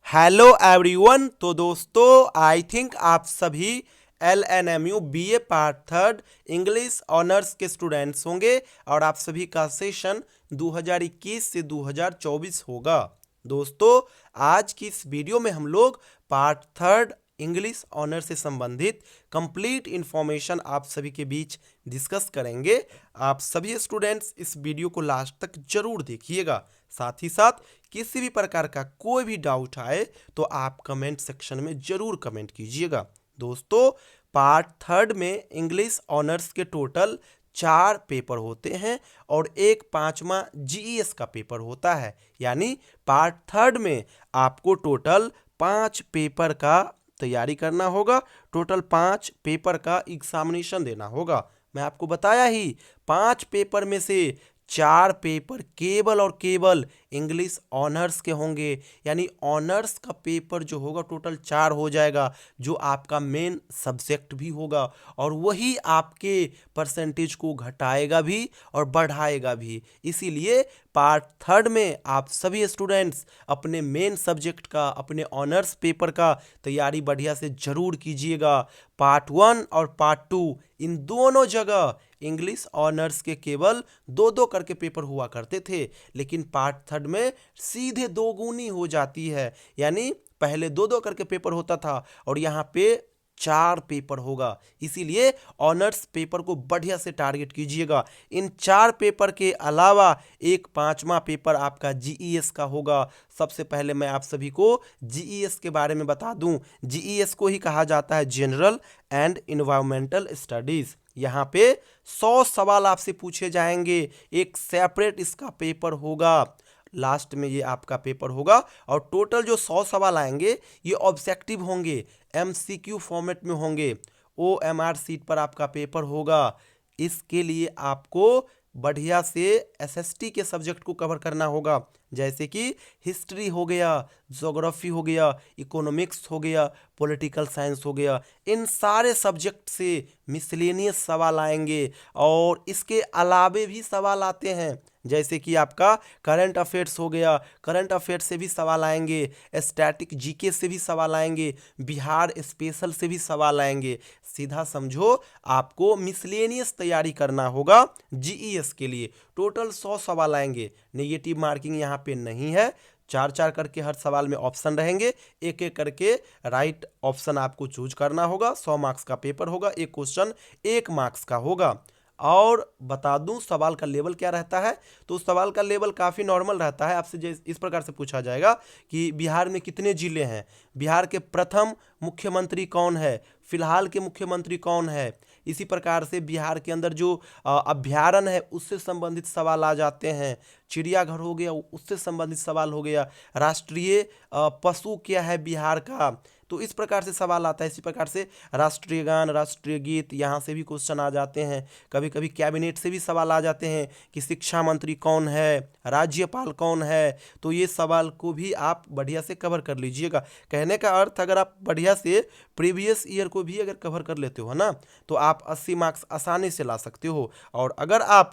Hello everyone. तो दोस्तों I think आप सभी LNMU BA part third English honours के स्टूडेंट्स होंगे और आप सभी का सेशन 2021 से 2024 होगा। दोस्तों आज की इस वीडियो में हम लोग पार्ट थर्ड इंग्लिश ऑनर से संबंधित कंप्लीट इन्फॉर्मेशन आप सभी के बीच डिस्कस करेंगे। आप सभी स्टूडेंट्स इस वीडियो को लास्ट तक जरूर देखिएगा। साथ ही साथ किसी भी प्रकार का कोई भी डाउट आए तो आप कमेंट सेक्शन में जरूर कमेंट कीजिएगा। दोस्तों पार्ट थर्ड में इंग्लिश ऑनर्स के टोटल 4 पेपर होते हैं और एक 5वां GES का पेपर होता है। यानी पार्ट थर्ड में आपको टोटल 5 पेपर का तैयारी करना होगा, टोटल 5 पेपर का एग्जामिनेशन देना होगा। मैं आपको बताया ही 5 पेपर में से 4 पेपर केवल और केवल इंग्लिश ऑनर्स के होंगे। यानी ऑनर्स का पेपर जो होगा टोटल 4 हो जाएगा, जो आपका मेन सब्जेक्ट भी होगा और वही आपके परसेंटेज को घटाएगा भी और बढ़ाएगा भी। इसीलिए पार्ट थर्ड में आप सभी स्टूडेंट्स अपने मेन सब्जेक्ट का, अपने ऑनर्स पेपर का तैयारी बढ़िया से जरूर कीजिएगा। पार्ट 1 और पार्ट 2 इन दोनों जगह इंग्लिश ऑनर्स के केवल 2-2 करके पेपर हुआ करते थे, लेकिन पार्ट थर्ड में सीधे दोगुनी हो जाती है। यानी पहले 2-2 करके पेपर होता था और यहाँ पे 4 पेपर होगा। इसीलिए ऑनर्स पेपर को बढ़िया से टारगेट कीजिएगा। इन 4 पेपर के अलावा एक 5वां पेपर आपका GES का होगा। सबसे पहले मैं आप सभी को GES के बारे में बता दूं। GES को ही कहा जाता है जनरल एंड इन्वायरमेंटल स्टडीज। यहाँ पे 100 सवाल आपसे पूछे जाएंगे, एक सेपरेट इसका पेपर होगा। लास्ट में ये आपका पेपर होगा और टोटल जो 100 सवाल आएंगे ये ऑब्जेक्टिव होंगे, MCQ फॉर्मेट में होंगे। OMR सीट पर आपका पेपर होगा। इसके लिए आपको बढ़िया से SST के सब्जेक्ट को कवर करना होगा, जैसे कि हिस्ट्री हो गया, ज्योग्राफी हो गया, इकोनॉमिक्स हो गया, पॉलिटिकल साइंस हो गया। इन सारे सब्जेक्ट से मिसलेनियस सवाल आएंगे और इसके अलावे भी सवाल आते हैं, जैसे कि आपका करंट अफेयर्स हो गया, करंट अफेयर्स से भी सवाल आएंगे, स्टैटिक GK से भी सवाल आएंगे, बिहार स्पेशल से भी सवाल आएंगे। सीधा समझो आपको मिसलेनियस तैयारी करना होगा GES के लिए। टोटल 100 सवाल आएंगे, नेगेटिव मार्किंग यहाँ पे नहीं है। 4-4 करके हर सवाल में ऑप्शन रहेंगे, एक एक करके राइट ऑप्शन आपको चूज करना होगा। 100 मार्क्स का पेपर होगा, एक क्वेश्चन 1 मार्क्स का होगा। और बता दूं सवाल का लेवल क्या रहता है, तो सवाल का लेवल काफ़ी नॉर्मल रहता है। आपसे इस प्रकार से पूछा जाएगा कि बिहार में कितने जिले हैं, बिहार के प्रथम मुख्यमंत्री कौन है, फिलहाल के मुख्यमंत्री कौन है। इसी प्रकार से बिहार के अंदर जो अभ्यारण्य है उससे संबंधित सवाल आ जाते हैं, चिड़ियाघर हो गया उससे संबंधित सवाल हो गया, राष्ट्रीय पशु क्या है बिहार का, तो इस प्रकार से सवाल आता है। इसी प्रकार से राष्ट्रीय गान, राष्ट्रीय गीत, यहाँ से भी क्वेश्चन आ जाते हैं। कभी कभी कैबिनेट से भी सवाल आ जाते हैं कि शिक्षा मंत्री कौन है, राज्यपाल कौन है। तो ये सवाल को भी आप बढ़िया से कवर कर लीजिएगा। कहने का अर्थ अगर आप बढ़िया से प्रीवियस ईयर को भी अगर कवर कर लेते हो ना, तो आप 80 मार्क्स आसानी से ला सकते हो। और अगर आप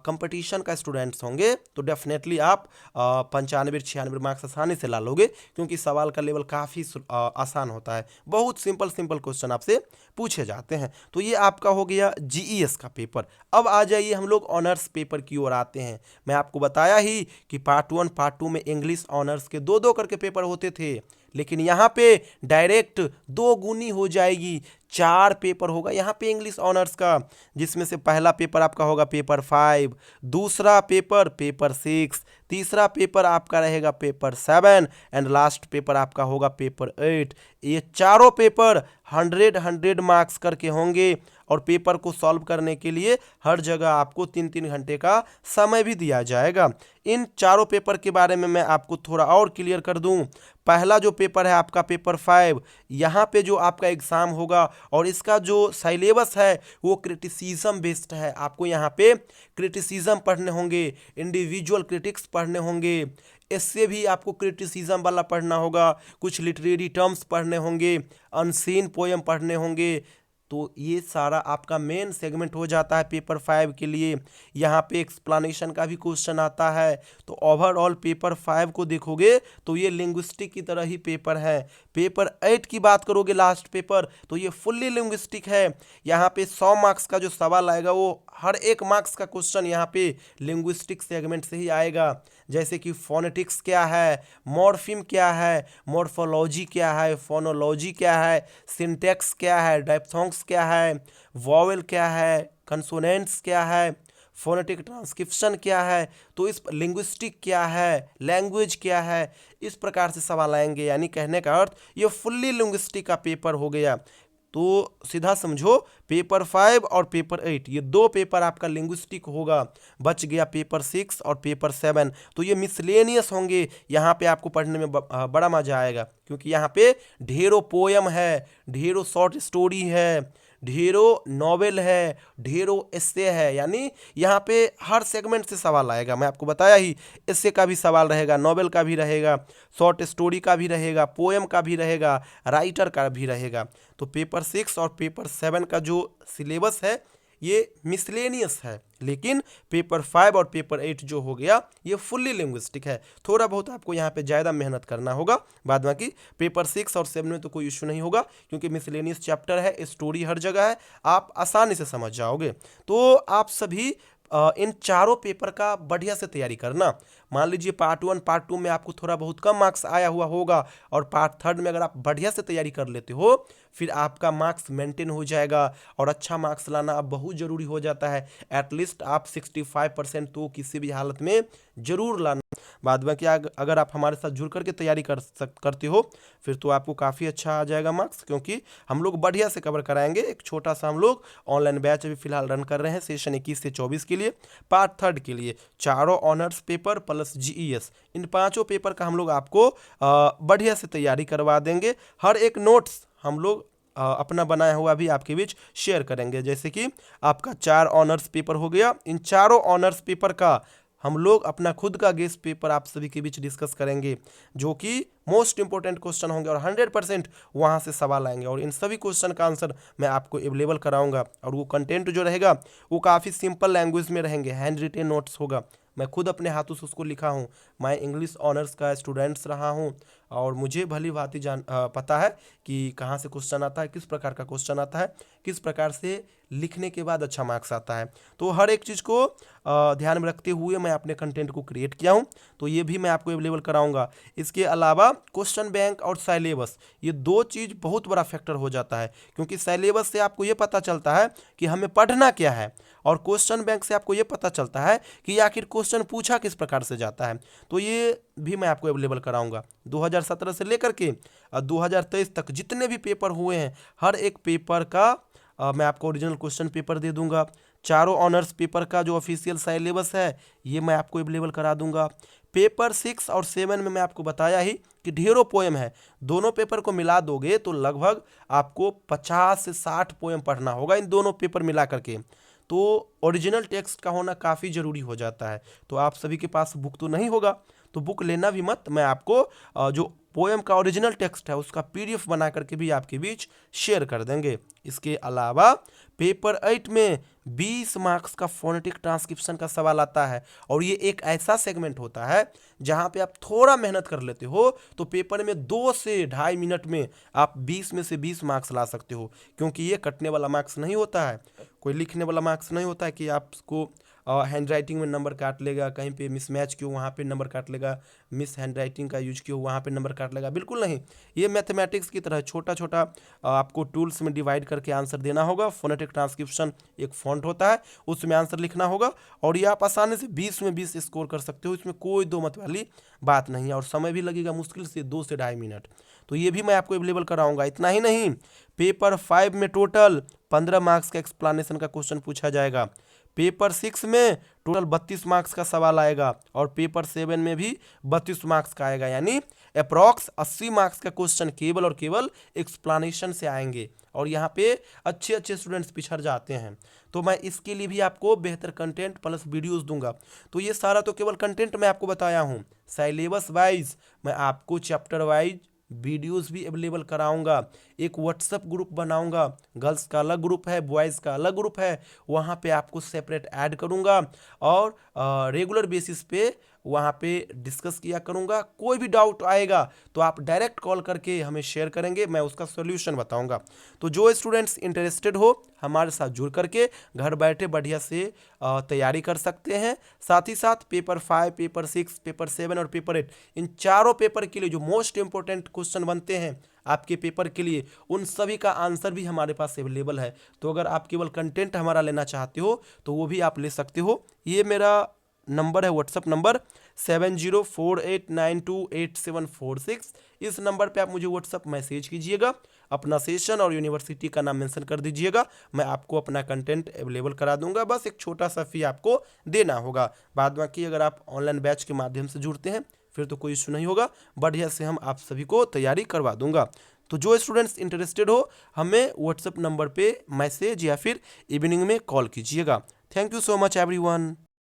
कंपटीशन का स्टूडेंट्स होंगे तो डेफिनेटली आप 95-96 मार्क्स आसानी से ला लोगे, क्योंकि सवाल का लेवल काफ़ी आसान होता है। बहुत सिंपल सिंपल क्वेश्चन आपसे पूछे जाते हैं। तो ये आपका हो गया GES का पेपर। अब आ जाइए हम लोग ऑनर्स पेपर की ओर आते हैं। मैं आपको बताया ही कि पार्ट 1 पार्ट 2 में इंग्लिश ऑनर्स के 2-2 करके पेपर होते थे, लेकिन यहाँ पे डायरेक्ट 2 गुनी हो जाएगी, 4 पेपर होगा यहाँ पे इंग्लिश ऑनर्स का, जिसमें से पहला पेपर आपका होगा पेपर 5, दूसरा पेपर पेपर 6, तीसरा पेपर आपका रहेगा पेपर 7 एंड लास्ट पेपर आपका होगा पेपर 8। ये चारों पेपर 100 मार्क्स करके होंगे और पेपर को सॉल्व करने के लिए हर जगह आपको 3-3 घंटे का समय भी दिया जाएगा। इन चारों पेपर के बारे में मैं आपको थोड़ा और क्लियर कर दूं। पहला जो पेपर है आपका पेपर 5, यहाँ पे जो आपका एग्ज़ाम होगा और इसका जो सिलेबस है वो क्रिटिसिज्म बेस्ड है। आपको यहाँ पे क्रिटिसिज्म पढ़ने होंगे, इंडिविजुअल क्रिटिक्स पढ़ने होंगे, इससे भी आपको क्रिटिसिज्म वाला पढ़ना होगा, कुछ लिटरेरी टर्म्स पढ़ने होंगे, अनसीन पोएम पढ़ने होंगे, तो ये सारा आपका मेन सेगमेंट हो जाता है पेपर 5 के लिए। यहाँ पे एक्सप्लेनेशन का भी क्वेश्चन आता है। तो ओवरऑल पेपर 5 को देखोगे तो ये लिंग्विस्टिक की तरह ही पेपर है। पेपर 8 की बात करोगे लास्ट पेपर, तो ये फुल्ली लिंग्विस्टिक है। यहाँ पे 100 मार्क्स का जो सवाल आएगा वो हर 1 मार्क्स का क्वेश्चन यहाँ पे लिंग्विस्टिक सेगमेंट से ही आएगा। जैसे कि फोनेटिक्स क्या है, मॉर्फिम क्या है, मॉर्फोलॉजी क्या है, फोनोलॉजी क्या है, सिंटैक्स क्या है, डायफ्थोंग्स क्या है, वॉवेल क्या है, कंसोनेंट्स क्या है, फोनेटिक ट्रांसक्रिप्शन क्या है, तो इस लिंग्विस्टिक क्या है, लैंग्वेज क्या है, इस प्रकार से सवाल आएंगे। यानी कहने का अर्थ ये फुल्ली लिंग्विस्टिक का पेपर हो गया। तो सीधा समझो पेपर 5 और पेपर 8 ये 2 पेपर आपका लिंग्विस्टिक होगा। बच गया पेपर 6 और पेपर 7, तो ये मिसलेनियस होंगे। यहाँ पे आपको पढ़ने में बड़ा मजा आएगा, क्योंकि यहाँ पे ढेरों पोयम है, ढेरों शॉर्ट स्टोरी है, ढेरों नॉवेल है, ढेरों एस्से है। यानी यहाँ पे हर सेगमेंट से सवाल आएगा। मैं आपको बताया ही, एस्से का भी सवाल रहेगा, नॉवेल का भी रहेगा, शॉर्ट स्टोरी का भी रहेगा, पोएम का भी रहेगा, राइटर का भी रहेगा। तो पेपर 6 और पेपर 7 का जो सिलेबस है ये मिसलेनियस है, लेकिन पेपर 5 और पेपर 8 जो हो गया ये फुल्ली लिंग्विस्टिक है। थोड़ा बहुत आपको यहाँ पे ज़्यादा मेहनत करना होगा, बाद बाकी पेपर 6 और 7 में तो कोई इशू नहीं होगा, क्योंकि मिसलेनियस चैप्टर है, स्टोरी हर जगह है, आप आसानी से समझ जाओगे। तो आप सभी इन चारों पेपर का बढ़िया से तैयारी करना। मान लीजिए पार्ट 1 पार्ट 2 में आपको थोड़ा बहुत कम मार्क्स आया हुआ होगा, और पार्ट 3 में अगर आप बढ़िया से तैयारी कर लेते हो, फिर आपका मार्क्स मेंटेन हो जाएगा। और अच्छा मार्क्स लाना अब बहुत ज़रूरी हो जाता है। एटलीस्ट आप 65% तो किसी भी हालत में ज़रूर लाना। बाद में क्या, अगर आप हमारे साथ जुड़ करके तैयारी करते हो, फिर तो आपको काफ़ी अच्छा आ जाएगा मार्क्स, क्योंकि हम लोग बढ़िया से कवर कराएंगे। एक छोटा सा हम लोग ऑनलाइन बैच अभी फिलहाल रन कर रहे हैं सेशन 21 से 24 के लिए। पार्ट 3 के लिए चारों ऑनर्स पेपर प्लस जीईएस, इन 5 पेपर का हम लोग आपको बढ़िया से तैयारी करवा देंगे। हर एक नोट्स हम लोग अपना बनाया हुआ भी आपके बीच शेयर करेंगे। जैसे कि आपका 4 ऑनर्स पेपर हो गया, इन चारों ऑनर्स पेपर का हम लोग अपना खुद का गेस्ट पेपर आप सभी के बीच डिस्कस करेंगे, जो कि मोस्ट इंपॉर्टेंट क्वेश्चन होंगे और 100% वहाँ से सवाल आएंगे। और इन सभी क्वेश्चन का आंसर मैं आपको अवेलेबल कराऊंगा। और वो कंटेंट जो रहेगा वो काफ़ी सिंपल लैंग्वेज में रहेंगे, हैंड रिटेन नोट्स होगा। मैं खुद अपने हाथों से उसको लिखा हूँ। मैं इंग्लिश ऑनर्स का स्टूडेंट्स रहा हूँ, और मुझे भली भांति पता है कि कहाँ से क्वेश्चन आता है, किस प्रकार का क्वेश्चन आता है, किस प्रकार से लिखने के बाद अच्छा मार्क्स आता है। तो हर एक चीज़ को ध्यान में रखते हुए मैं अपने कंटेंट को क्रिएट किया हूँ, तो ये भी मैं आपको अवेलेबल कराऊंगा। इसके अलावा क्वेश्चन बैंक और सिलेबस, ये 2 चीज़ बहुत बड़ा फैक्टर हो जाता है, क्योंकि सिलेबस से आपको ये पता चलता है कि हमें पढ़ना क्या है, और क्वेश्चन बैंक से आपको ये पता चलता है कि आखिर क्वेश्चन पूछा किस प्रकार से जाता है। तो ये भी मैं आपको अवेलेबल कराऊंगा। 2017 से लेकर के 2023 तक जितने भी पेपर हुए हैं, हर एक पेपर का मैं आपको ओरिजिनल क्वेश्चन पेपर दे दूंगा। चारों ऑनर्स पेपर का जो ऑफिशियल सिलेबस है ये मैं आपको अवेलेबल करा दूंगा। पेपर 6 और 7 में मैं आपको बताया ही कि ढेरों पोएम है। दोनों पेपर को मिला दोगे तो लगभग आपको 50 से 60 पोएम पढ़ना होगा, इन दोनों पेपर मिला करके। तो ओरिजिनल टेक्स्ट का होना काफ़ी ज़रूरी हो जाता है। तो आप सभी के पास बुक तो नहीं होगा, तो बुक लेना भी मत। मैं आपको जो पोएम का ओरिजिनल टेक्स्ट है उसका पीडीएफ बना करके भी आपके बीच शेयर कर देंगे। इसके अलावा पेपर 8 में 20 मार्क्स का फोनेटिक ट्रांसक्रिप्शन का सवाल आता है, और ये एक ऐसा सेगमेंट होता है जहाँ पे आप थोड़ा मेहनत कर लेते हो तो पेपर में 2 से ढाई मिनट में आप 20 में से 20 मार्क्स ला सकते हो। क्योंकि ये कटने वाला मार्क्स नहीं होता है, कोई लिखने वाला मार्क्स नहीं होता है कि आपको हैंड राइटिंग में नंबर काट लेगा, कहीं पे मिसमैच क्यों वहाँ पे नंबर काट लेगा, मिस हैंड राइटिंग का यूज क्यों वहाँ पे नंबर काट लेगा। बिल्कुल नहीं, ये मैथमेटिक्स की तरह छोटा छोटा आपको टूल्स में डिवाइड करके आंसर देना होगा। फोनेटिक ट्रांसक्रिप्शन एक फॉन्ट होता है, उसमें आंसर लिखना होगा, और ये आप आसानी से 20 में 20 स्कोर कर सकते हो। इसमें कोई दो मत वाली बात नहीं है, और समय भी लगेगा मुश्किल से 2 से ढाई मिनट। तो ये भी मैं आपको अवेलेबल कराऊंगा। इतना ही नहीं, पेपर 5 में टोटल 15 मार्क्स का एक्सप्लेनेशन का क्वेश्चन पूछा जाएगा। पेपर 6 में टोटल 32 मार्क्स का सवाल आएगा, और पेपर 7 में भी 32 मार्क्स का आएगा। यानी अप्रॉक्स 80 मार्क्स का क्वेश्चन केवल और केवल एक्सप्लेनेशन से आएंगे, और यहाँ पे अच्छे अच्छे स्टूडेंट्स पिछड़ जाते हैं। तो मैं इसके लिए भी आपको बेहतर कंटेंट प्लस वीडियोस दूंगा। तो ये सारा तो केवल कंटेंट मैं आपको बताया हूँ। सिलेबस वाइज मैं आपको चैप्टर वाइज वीडियोस भी अवेलेबल कराऊंगा, एक व्हाट्सएप ग्रुप बनाऊंगा, गर्ल्स का अलग ग्रुप है, बॉयज़ का अलग ग्रुप है, वहाँ पे आपको सेपरेट ऐड करूंगा और रेगुलर बेसिस पे वहाँ पे डिस्कस किया करूँगा। कोई भी डाउट आएगा तो आप डायरेक्ट कॉल करके हमें शेयर करेंगे, मैं उसका सॉल्यूशन बताऊँगा। तो जो स्टूडेंट्स इंटरेस्टेड हो हमारे साथ जुड़ करके घर बैठे बढ़िया से तैयारी कर सकते हैं। साथ ही साथ पेपर 5, पेपर 6, पेपर 7 और पेपर 8 इन चारों पेपर के लिए जो मोस्ट इंपॉर्टेंट क्वेश्चन बनते हैं आपके पेपर के लिए, उन सभी का आंसर भी हमारे पास अवेलेबल है। तो अगर आप केवल कंटेंट हमारा लेना चाहते हो तो वो भी आप ले सकते हो। ये मेरा नंबर है, व्हाट्सअप नंबर 7048928746। इस नंबर पे आप मुझे व्हाट्सअप मैसेज कीजिएगा, अपना सेशन और यूनिवर्सिटी का नाम मेंशन कर दीजिएगा, मैं आपको अपना कंटेंट अवेलेबल करा दूंगा। बस एक छोटा सा फी आपको देना होगा। बाद बाकी अगर आप ऑनलाइन बैच के माध्यम से जुड़ते हैं फिर तो कोई इशू नहीं होगा, बढ़िया से हम आप सभी को तैयारी करवा दूंगा। तो जो स्टूडेंट्स इंटरेस्टेड हो हमें व्हाट्सएप नंबर पे मैसेज या फिर इवनिंग में कॉल कीजिएगा। Thank you so much everyone.